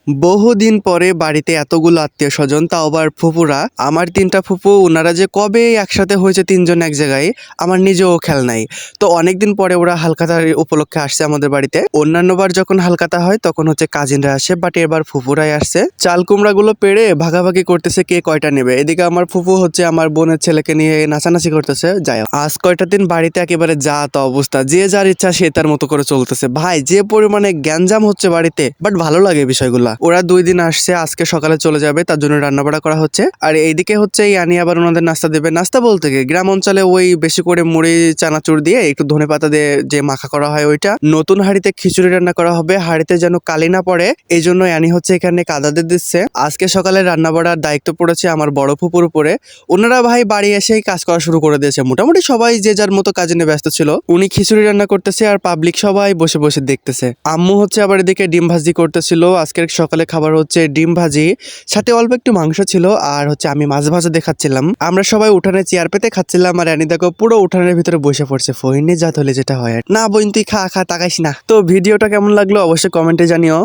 বহুদিন পরে বাড়িতে এতগুলো আত্মীয় স্বজন, তাও আবার ফুপুরা। আমার 3টা ফুপু, ওনারা যে কবে একসাথে হয়েছে 3জন এক জায়গায়, আমার নিজেও খেয়াল নাই। তো অনেকদিন পরে ওরা হালখাতার উপলক্ষে আসছে আমাদের বাড়িতে। অন্যান্যবার যখন হালখাতা হয় তখন হচ্ছে কাজিনরা আসে, বাট এবার ফুপুরাই আসছে। চাল কুমড়া গুলো পেড়ে ভাগাভাগি করতেছে কে কয়টা নেবে। এদিকে আমার ফুপু হচ্ছে আমার বোনের ছেলেকে নিয়ে নাচানাচি করতেছে। যাই হোক, আজ কয়টা দিন বাড়িতে একেবারে যা তা অবস্থা, যে যার ইচ্ছা সে তার মতো করে চলতেছে। ভাই, যে পরিমাণে গ্যাঞ্জাম হচ্ছে বাড়িতে, বাট ভালো লাগে বিষয়গুলা। ওরা 2 দিন আসছে, আজকে সকালে চলে যাবে, তার জন্য রান্না বাড়া করা হচ্ছে। আর এইদিকে হচ্ছে এই আনি আবার ওনাদের নাস্তা দেবে। নাস্তা বলতে কি, গ্রাম অঞ্চলে ওই বেশি করে মুড়ি চানাচুর দিয়ে একটু ধনেপাতা দিয়ে যে মাখা করা হয় ওইটা। নতুন হাঁড়িতে খিচুড়ি রান্না করা হবে, হাঁড়িতে যেন কালি না পড়ে এই জন্য আনি হচ্ছে এখানে কাদা দিয়ে দিচ্ছে। আজকে সকালে রান্না বাড়ার দায়িত্ব পড়েছে আমার বড় ফুপুর উপরে। ওনারা ভাই বাড়ি এসেই কাজ করা শুরু করে দিয়েছে। মোটামুটি সবাই যে যার মতো কাজে নিয়ে ব্যস্ত ছিল। উনি খিচুড়ি রান্না করতেছে আর পাবলিক সবাই বসে বসে দেখতেছে। আম্মু হচ্ছে আবার এদিকে ডিম ভাজি করতেছিল। আজকের সকালে খাবার হচ্ছে ডিম ভাজি, সাথে অল্প একটু মাংস ছিল, আর হচ্ছে আমি মাছ ভাজা দেখাচ্ছিলাম। আমরা সবাই উঠানে চেয়ার পেতে খাচ্ছিলাম, আর রানী দেখো পুরো উঠানের ভিতরে বসে পড়ছে। ফহিনী জাত হলে যেটা হয়, না বোন তুই খা খা, তাকাইস না। তো ভিডিওটা কেমন লাগলো অবশ্যই কমেন্টে জানিও।